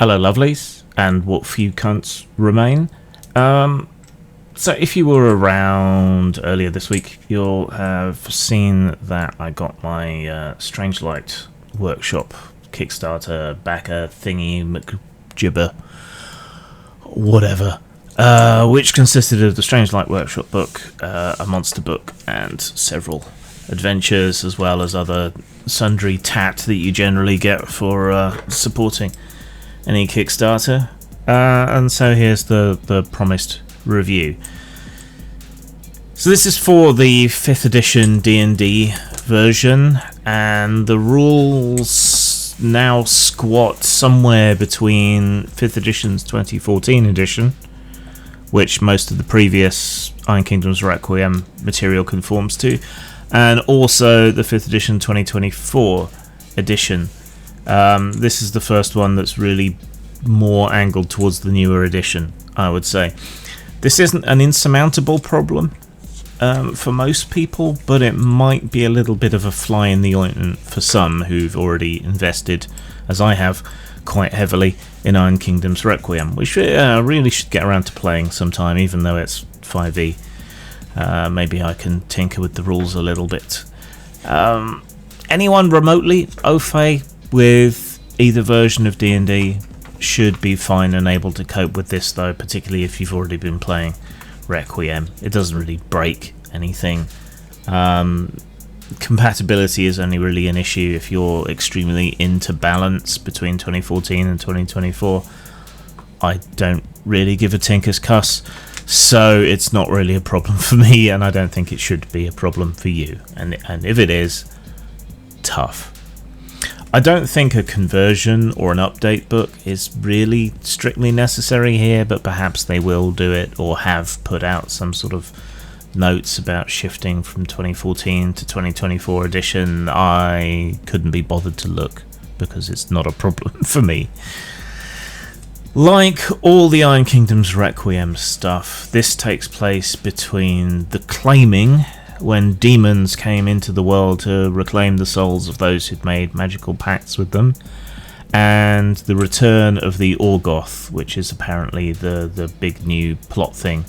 Hello, lovelies, and what few cunts remain. So if you were around earlier this week, you'll have seen that I got my Strangelight workshop Kickstarter backer thingy McGibber, whatever, which consisted of the Strangelight workshop book, a monster book, and several adventures, as well as other sundry tat that you generally get for supporting any Kickstarter. And so here's the promised review. So this is for the 5th edition D&D version, and the rules now squat somewhere between 5th edition's 2014 edition, which most of the previous Iron Kingdoms Requiem material conforms to, and also the 5th edition 2024 edition. This is the first one that's really more angled towards the newer edition, I would say. This isn't an insurmountable problem for most people, but it might be a little bit of a fly in the ointment for some who've already invested, as I have, quite heavily in Iron Kingdoms Requiem, which really should get around to playing sometime, even though it's 5e. Maybe I can tinker with the rules a little bit. Anyone remotely au fait with either version of D&D should be fine and able to cope with this, though, particularly if you've already been playing Requiem. It doesn't really break anything. Compatibility is only really an issue if you're extremely into balance between 2014 and 2024. I don't really give a tinker's cuss, so it's not really a problem for me, and I don't think it should be a problem for you. And if it is, tough. I don't think a conversion or an update book is really strictly necessary here, but perhaps they will do it or have put out some sort of notes about shifting from 2014 to 2024 edition. I couldn't be bothered to look because it's not a problem for me. Like all the Iron Kingdoms Requiem stuff, this takes place between the claiming, when demons came into the world to reclaim the souls of those who'd made magical pacts with them, and the return of the Orgoth, which is apparently the big new plot thing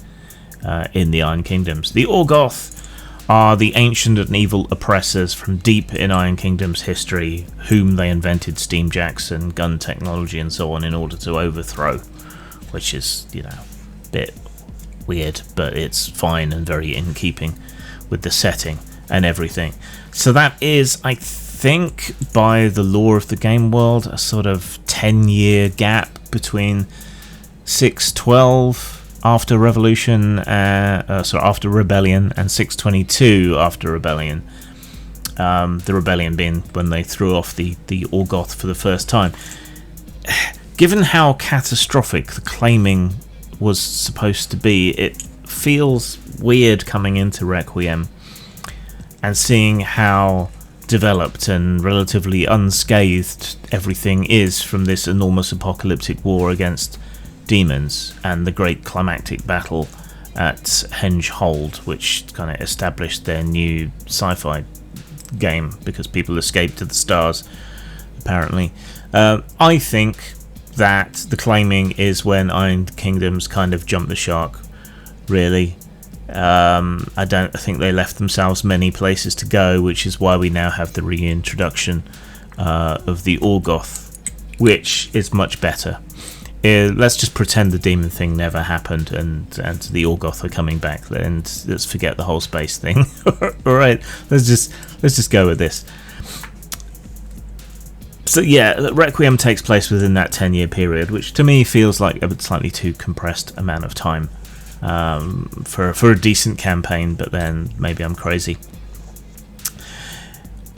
in the Iron Kingdoms. The Orgoth are the ancient and evil oppressors from deep in Iron Kingdom's history, whom they invented steamjacks and gun technology and so on in order to overthrow, which is, a bit weird, but it's fine and very in keeping with the setting and everything. So that is, I think, by the law of the game world, a sort of 10-year gap between 612 after Revolution, after Rebellion, and 622 after Rebellion. The Rebellion being when they threw off the Orgoth for the first time. Given how catastrophic the claiming was supposed to be, it feels weird coming into Requiem and seeing how developed and relatively unscathed everything is from this enormous apocalyptic war against demons and the great climactic battle at Henge Hold, which kind of established their new sci-fi game because people escaped to the stars, apparently. I think that the claiming is when Iron Kingdoms kind of jumped the shark, really. I don't think they left themselves many places to go, which is why we now have the reintroduction of the Orgoth, which is much better. Let's just pretend the demon thing never happened and the Orgoth are coming back, and let's forget the whole space thing. Alright, let's just go with this. So yeah, Requiem takes place within that 10-year period, which to me feels like a slightly too compressed amount of time for a decent campaign, but then maybe I'm crazy.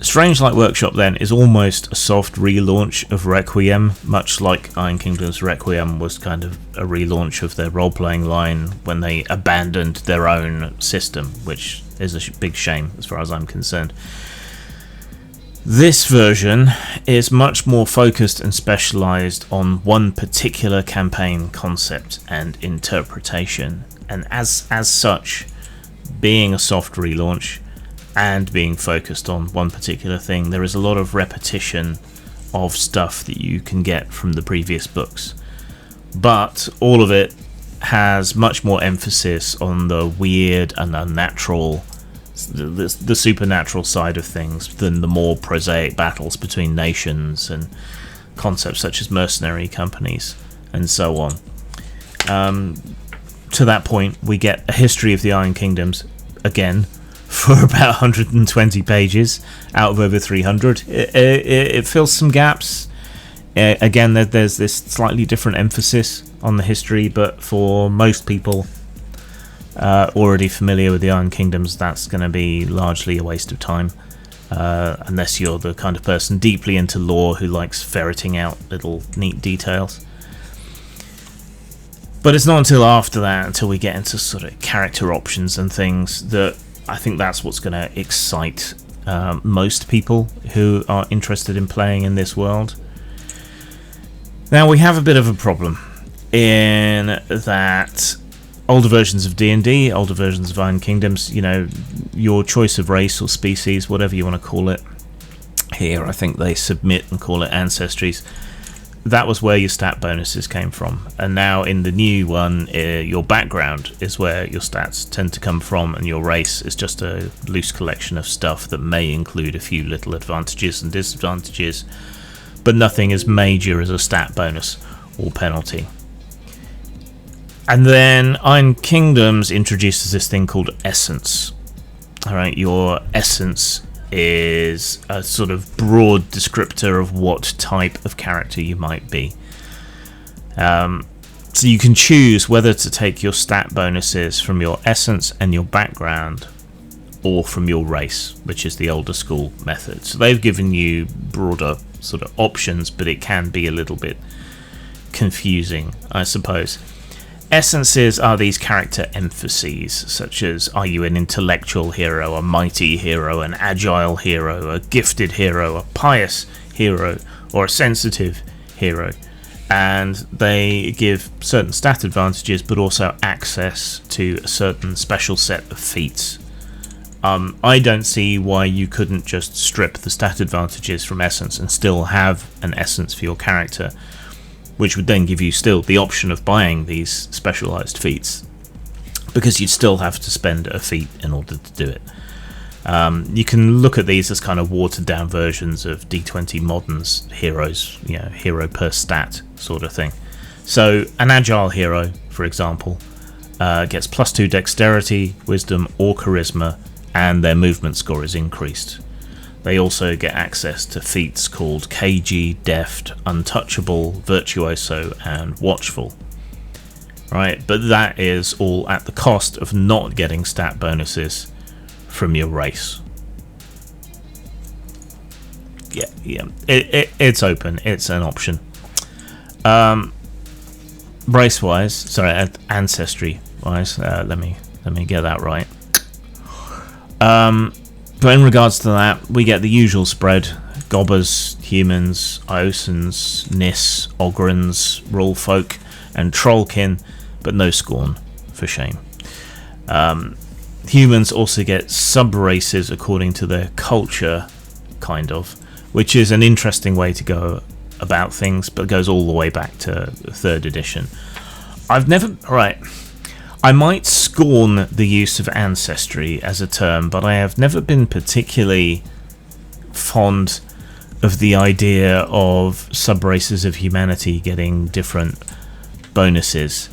Strangelight Workshop then is almost a soft relaunch of Requiem, much like Iron Kingdoms Requiem was kind of a relaunch of their role-playing line when they abandoned their own system, which is a big shame as far as I'm concerned. This version is much more focused and specialised on one particular campaign concept and interpretation, and as such, being a soft relaunch and being focused on one particular thing, there is a lot of repetition of stuff that you can get from the previous books, but all of it has much more emphasis on the weird and unnatural, the supernatural side of things than the more prosaic battles between nations and concepts such as mercenary companies and so on. To that point, we get a history of the Iron Kingdoms again for about 120 pages out of over 300. It fills some gaps. Again, there's this slightly different emphasis on the history, but for most people already familiar with the Iron Kingdoms, that's going to be largely a waste of time, unless you're the kind of person deeply into lore who likes ferreting out little neat details. But it's not until after that, until we get into sort of character options and things, that I think that's what's going to excite most people who are interested in playing in this world. Now, we have a bit of a problem in that older versions of D&D, older versions of Iron Kingdoms, you know, your choice of race or species, whatever you want to call it, here I think they submit and call it ancestries. That was where your stat bonuses came from, and now in the new one, your background is where your stats tend to come from, and your race is just a loose collection of stuff that may include a few little advantages and disadvantages, but nothing as major as a stat bonus or penalty. And then Iron Kingdoms introduces this thing called essence. Alright, your essence is a sort of broad descriptor of what type of character you might be. So you can choose whether to take your stat bonuses from your essence and your background, or from your race, which is the older school method. So they've given you broader sort of options, but it can be a little bit confusing, I suppose. Essences are these character emphases, such as, are you an intellectual hero, a mighty hero, an agile hero, a gifted hero, a pious hero, or a sensitive hero? And they give certain stat advantages, but also access to a certain special set of feats. I don't see why you couldn't just strip the stat advantages from essence and still have an essence for your character, which would then give you still the option of buying these specialized feats, because you'd still have to spend a feat in order to do it. You can look at these as kind of watered down versions of D20 Modern's heroes, you know, hero per stat sort of thing. So an agile hero, for example, gets +2 dexterity, wisdom or charisma, and their movement score is increased. They also get access to feats called cagey, deft, untouchable, virtuoso, and watchful. Right, but that is all at the cost of not getting stat bonuses from your race. Yeah, it's open. It's an option. Race-wise, sorry, ancestry-wise. Let me get that right. But in regards to that, we get the usual spread: Gobbers, humans, Iosans, Nis, Ogrins, Rollfolk, and Trollkin, but no Scorn, for shame. Humans also get sub-races according to their culture, kind of, which is an interesting way to go about things, but goes all the way back to 3rd edition. I might scorn the use of ancestry as a term, but I have never been particularly fond of the idea of sub-races of humanity getting different bonuses,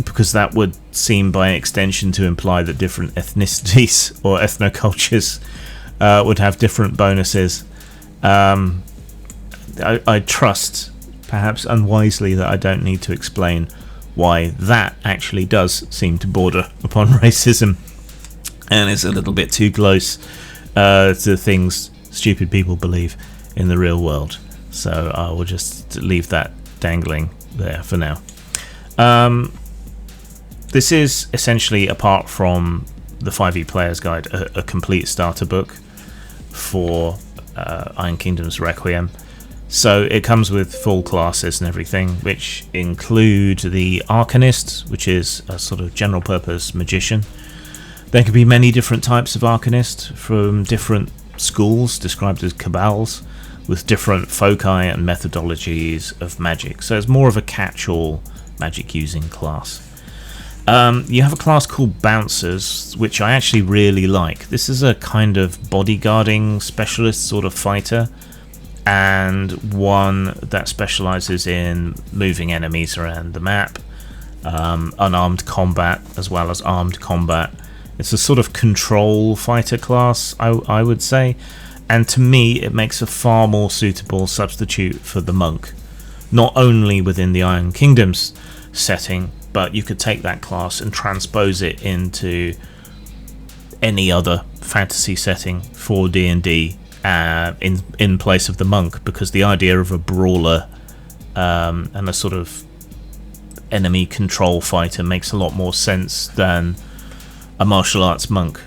because that would seem by extension to imply that different ethnicities or ethnocultures would have different bonuses. I trust, perhaps unwisely, that I don't need to explain why that actually does seem to border upon racism, and it's a little bit too close to things stupid people believe in the real world. So I will just leave that dangling there for now. This is essentially, apart from the 5e Player's Guide, a complete starter book for Iron Kingdoms Requiem. So it comes with full classes and everything, which include the Arcanist, which is a sort of general purpose magician. There can be many different types of Arcanist from different schools described as cabals with different foci and methodologies of magic. So it's more of a catch-all magic using class. You have a class called Bouncers, which I actually really like. This is a kind of bodyguarding specialist sort of fighter, and one that specializes in moving enemies around the map, unarmed combat as well as armed combat. It's a sort of control fighter class, I would say, and to me it makes a far more suitable substitute for the monk, not only within the Iron Kingdoms setting, but you could take that class and transpose it into any other fantasy setting for D&D in place of the monk, because the idea of a brawler and a sort of enemy control fighter makes a lot more sense than a martial arts monk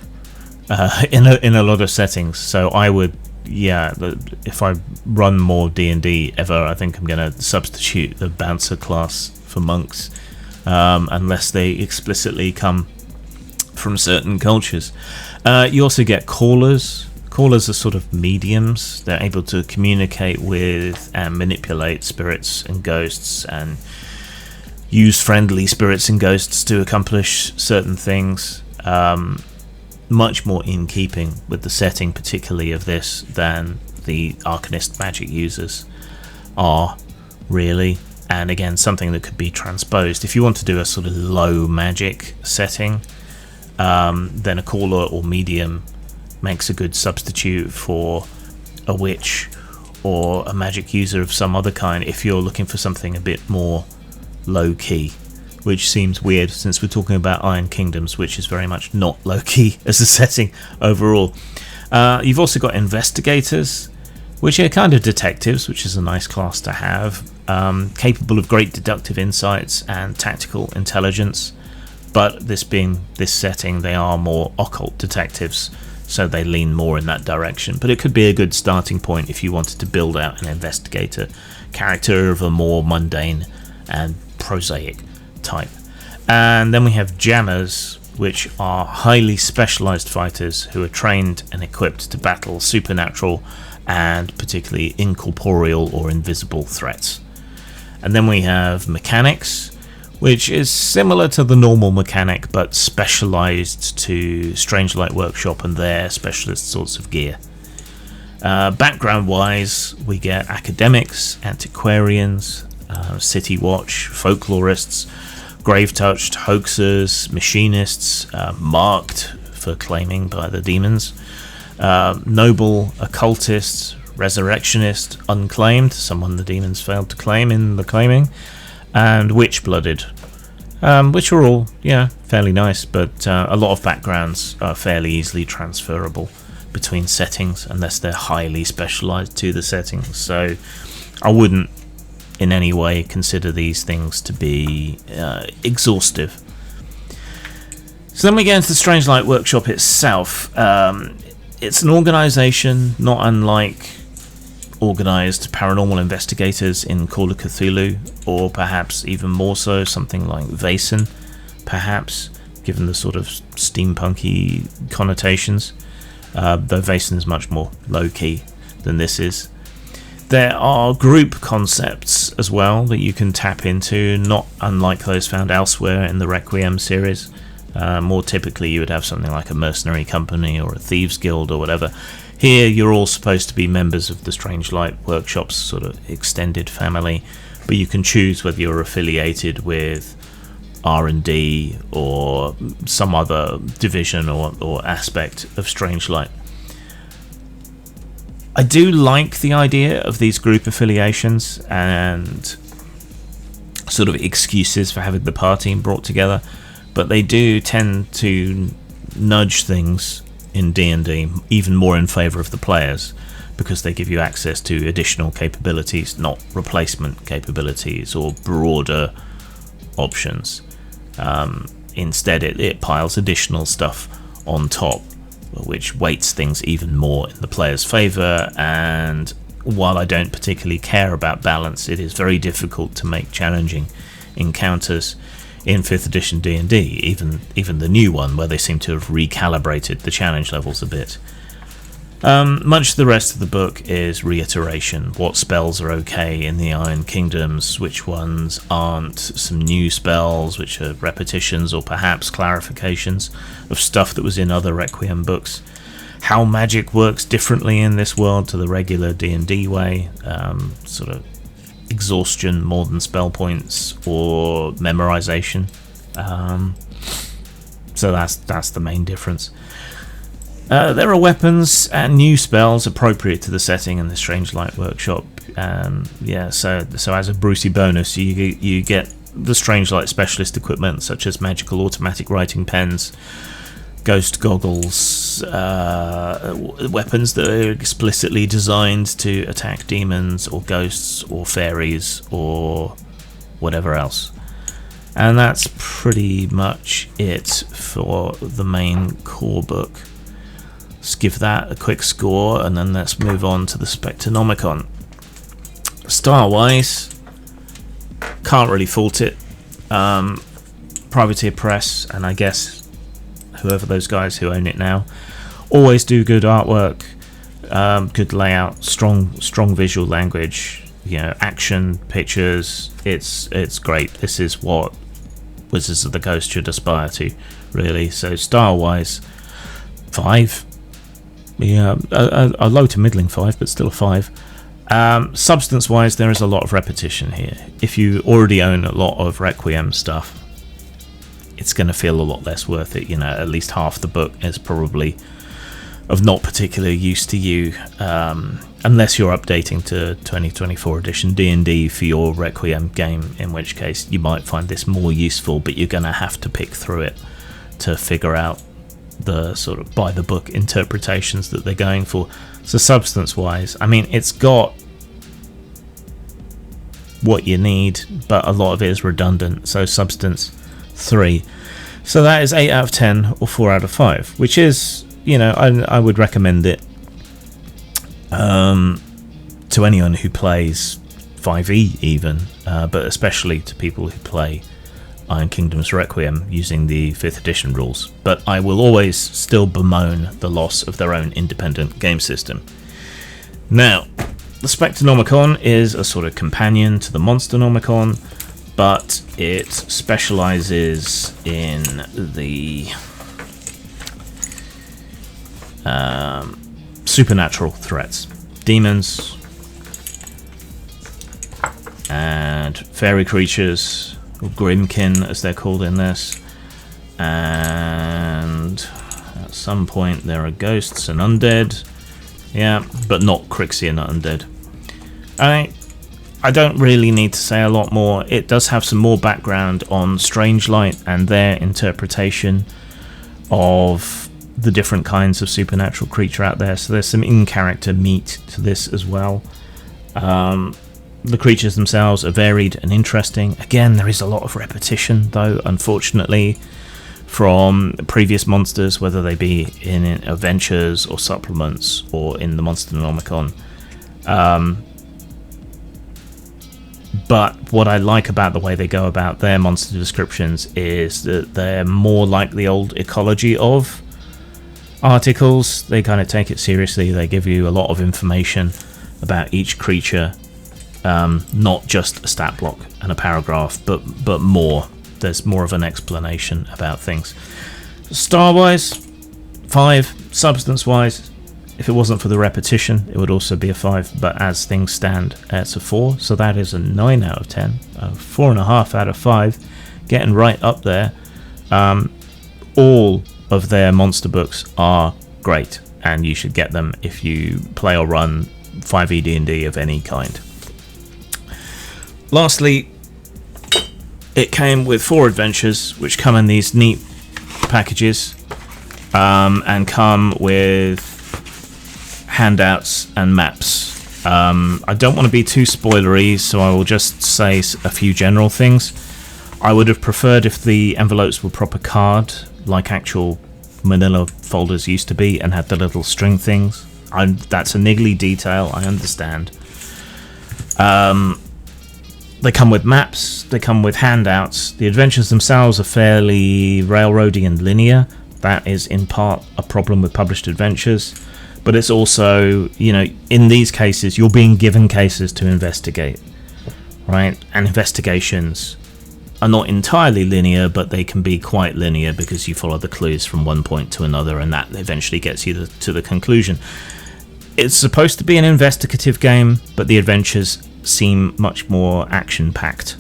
in a lot of settings. So I would, if I run more D&D ever, I think I'm going to substitute the bouncer class for monks, unless they explicitly come from certain cultures. You also get callers. Callers are sort of mediums. They're able to communicate with and manipulate spirits and ghosts, and use friendly spirits and ghosts to accomplish certain things. Much more in keeping with the setting, particularly of this, than the Arcanist magic users are, really. And again, something that could be transposed. If you want to do a sort of low magic setting, then a caller or medium makes a good substitute for a witch or a magic user of some other kind if you're looking for something a bit more low-key, which seems weird since we're talking about Iron Kingdoms, which is very much not low-key as a setting overall. You've also got investigators, which are kind of detectives, which is a nice class to have, capable of great deductive insights and tactical intelligence, but this being this setting, they are more occult detectives, so they lean more in that direction. But it could be a good starting point if you wanted to build out an investigator character of a more mundane and prosaic type. And then we have jammers, which are highly specialized fighters who are trained and equipped to battle supernatural and particularly incorporeal or invisible threats. And then we have mechanics, which is similar to the normal mechanic but specialized to Strangelight Workshop and their specialist sorts of gear. Background wise, we get academics, antiquarians, city watch, folklorists, grave-touched, hoaxers, machinists, marked for claiming by the demons, noble, occultists, resurrectionist, unclaimed, someone the demons failed to claim in the claiming, and witch-blooded, which are all, fairly nice, but a lot of backgrounds are fairly easily transferable between settings unless they're highly specialized to the settings. So I wouldn't in any way consider these things to be exhaustive. So then we get into the Strangelight Workshop itself. It's an organization not unlike organized paranormal investigators in Call of Cthulhu, or perhaps even more so something like Vaesen, perhaps, given the sort of steampunky connotations, though Vaesen is much more low-key than this is. There are group concepts as well that you can tap into, not unlike those found elsewhere in the Requiem series. More typically you would have something like a mercenary company or a thieves guild or whatever. Here you're all supposed to be members of the Strangelight Workshop's sort of extended family, but you can choose whether you're affiliated with R&D or some other division or aspect of Strangelight. I do like the idea of these group affiliations and sort of excuses for having the party brought together, but they do tend to nudge things in D&D even more in favour of the players, because they give you access to additional capabilities, not replacement capabilities or broader options. Instead it piles additional stuff on top, which weights things even more in the player's favour. And while I don't particularly care about balance, it is very difficult to make challenging encounters in 5th edition D&D, even the new one, where they seem to have recalibrated the challenge levels a bit. Much of the rest of the book is reiteration. What spells are okay in the Iron Kingdoms, which ones aren't, some new spells which are repetitions or perhaps clarifications of stuff that was in other Requiem books. How magic works differently in this world to the regular D&D way, sort of exhaustion more than spell points or memorization. So that's the main difference. There are weapons and new spells appropriate to the setting in the Strangelight workshop. So as a Brucey bonus, you get the Strangelight specialist equipment such as magical automatic writing pens, ghost goggles, weapons that are explicitly designed to attack demons or ghosts or fairies or whatever else. And that's pretty much it for the main core book. Let's give that a quick score and then let's move on to the Spectronomicon. Style-wise, can't really fault it. Privateer Press, and I guess whoever those guys who own it now, always do good artwork, good layout, strong visual language, action, pictures. It's great. This is what Wizards of the Coast should aspire to, really. So style-wise, 5. Yeah, a low to middling 5, but still a 5. Substance-wise, there is a lot of repetition here. If you already own a lot of Requiem stuff, it's going to feel a lot less worth it. At least half the book is probably of not particular use to you, unless you're updating to 2024 edition D&D for your Requiem game, in which case you might find this more useful, but you're going to have to pick through it to figure out the sort of by the book interpretations that they're going for. So substance wise, it's got what you need, but a lot of it is redundant. So substance 3. So that is 8 out of 10 or 4 out of 5, which is, I would recommend it to anyone who plays 5e even, but especially to people who play Iron Kingdoms Requiem using the 5th edition rules. But I will always still bemoan the loss of their own independent game system. Now, the Spectronomicon is a sort of companion to the Monsternomicon, but it specializes in the supernatural threats. Demons and fairy creatures, or Grimkin as they're called in this, and at some point there are ghosts and undead, but not Crixian undead. I don't really need to say a lot more. It does have some more background on Strangelight and their interpretation of the different kinds of supernatural creature out there, so there's some in-character meat to this as well. The creatures themselves are varied and interesting. Again, there is a lot of repetition, though, unfortunately, from previous monsters, whether they be in adventures or supplements or in the Monsternomicon. But what I like about the way they go about their monster descriptions is that they're more like the old ecology of articles. They kind of take it seriously. They give you a lot of information about each creature. Not just a stat block and a paragraph, but more. There's more of an explanation about things. Star-wise, 5. Substance-wise, if it wasn't for the repetition, it would also be a 5. But as things stand, it's a 4. So that is a 9 out of 10. A 4.5 out of 5. Getting right up there. All of their monster books are great, and you should get them if you play or run 5e D&D of any kind. Lastly, it came with 4 adventures, which come in these neat packages, and come with handouts and maps. I don't want to be too spoilery, so I will just say a few general things. I would have preferred if the envelopes were proper card, like actual manila folders used to be, and had the little string things. That's a niggly detail, I understand. They come with maps, they come with handouts. The adventures themselves are fairly railroady and linear. That is in part a problem with published adventures, but it's also, in these cases, you're being given cases to investigate, right? And investigations are not entirely linear, but they can be quite linear because you follow the clues from one point to another, and that eventually gets you to the conclusion. It's supposed to be an investigative game, but the adventures seem much more action-packed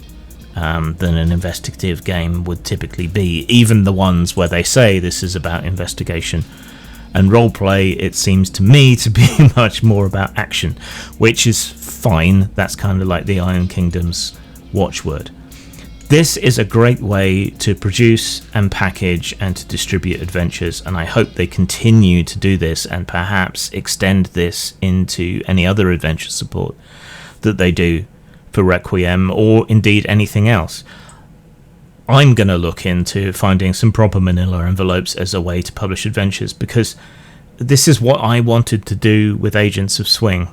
than an investigative game would typically be. Even the ones where they say this is about investigation and roleplay, it seems to me to be much more about action, which is fine. That's kind of like the Iron Kingdoms watchword. This is a great way to produce and package and to distribute adventures, and I hope they continue to do this and perhaps extend this into any other adventure support that they do for Requiem, or indeed anything else. I'm going to look into finding some proper manila envelopes as a way to publish adventures, because this is what I wanted to do with Agents of Swing,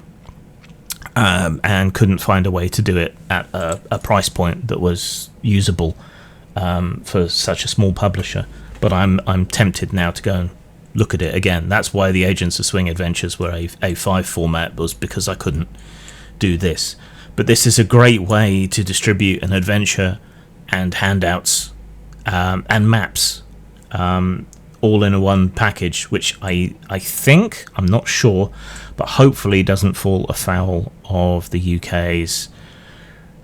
and couldn't find a way to do it at a price point that was usable for such a small publisher. But I'm tempted now to go and look at it again. That's why the Agents of Swing adventures were a A5 format, was because I couldn't do this. But this is a great way to distribute an adventure and handouts and maps all in a one package, which I think, I'm not sure, but hopefully doesn't fall afoul of the UK's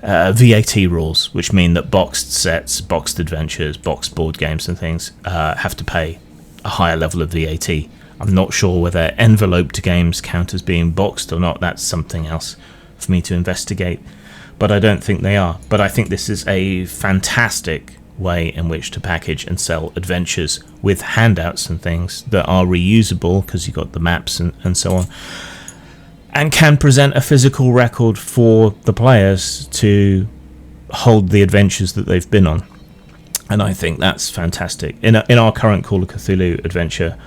VAT rules, which mean that boxed sets, boxed adventures, boxed board games and things have to pay a higher level of VAT. I'm not sure whether enveloped games count as being boxed or not. That's something else for me to investigate, but I don't think they are. But I think this is a fantastic way in which to package and sell adventures with handouts and things that are reusable, because you've got the maps and so on, and can present a physical record for the players to hold the adventures that they've been on. And I think that's fantastic. In our current Call of Cthulhu adventure,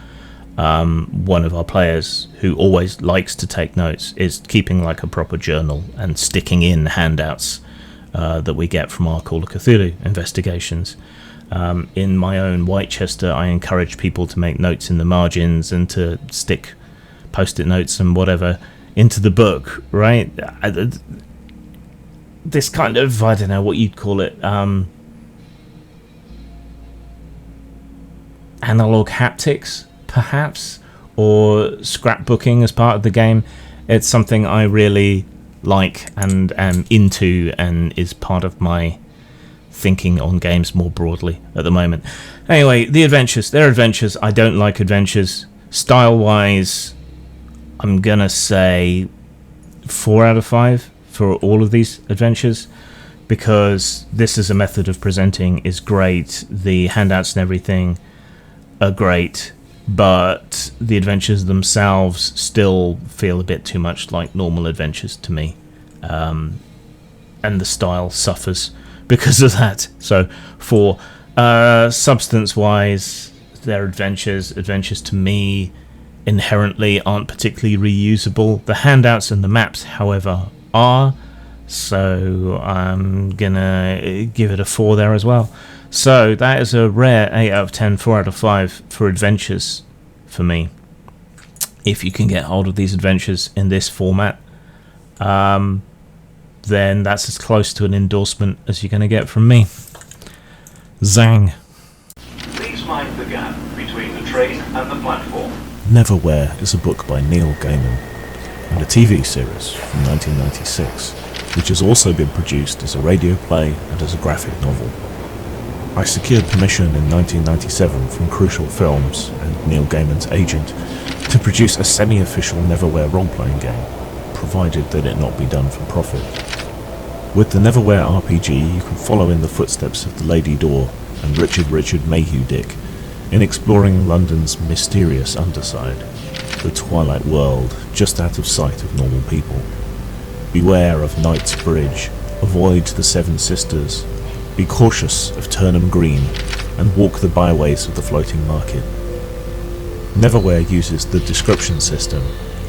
one of our players who always likes to take notes is keeping like a proper journal and sticking in handouts that we get from our Call of Cthulhu investigations. In my own Whitechester, I encourage people to make notes in the margins and to stick post-it notes and whatever into the book, right? This kind of, I don't know what you'd call it, analog haptics, perhaps, or scrapbooking as part of the game. It's something I really like and am into, and is part of my thinking on games more broadly at the moment. Anyway, the adventures, they're adventures. I don't like adventures. Style-wise, I'm gonna say 4 out of 5 for all of these adventures, because this is a method of presenting is great. The handouts and everything are great, but the adventures themselves still feel a bit too much like normal adventures to me, and the style suffers because of that. So for substance-wise, their adventures to me inherently aren't particularly reusable. The handouts and the maps, however, are, so I'm gonna give it a 4 there as well. So that is a rare 8 out of 10, 4 out of 5 for adventures for me. If you can get hold of these adventures in this format, then that's as close to an endorsement as you're going to get from me. Zang. Please mind the gap between the train and the platform. Neverwhere is a book by Neil Gaiman and a TV series from 1996, which has also been produced as a radio play and as a graphic novel. I secured permission in 1997 from Crucial Films and Neil Gaiman's agent to produce a semi-official Neverwhere role-playing game, provided that it not be done for profit. With the Neverwhere RPG, you can follow in the footsteps of the Lady Door and Richard Mayhew Dick in exploring London's mysterious underside, the Twilight world just out of sight of normal people. Beware of Knight's Bridge, avoid the Seven Sisters, be cautious of Turnham Green, and walk the byways of the floating market. Neverwhere uses the description system,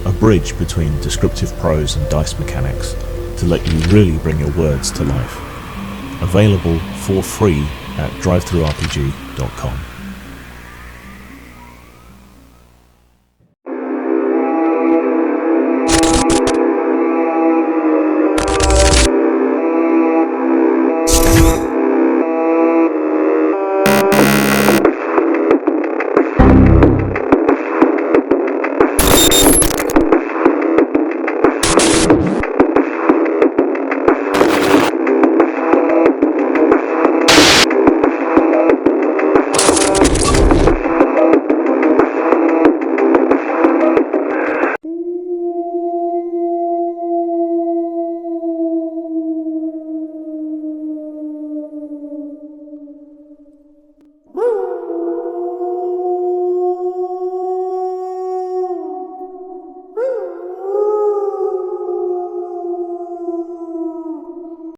a bridge between descriptive prose and dice mechanics, to let you really bring your words to life. Available for free at drivethrurpg.com.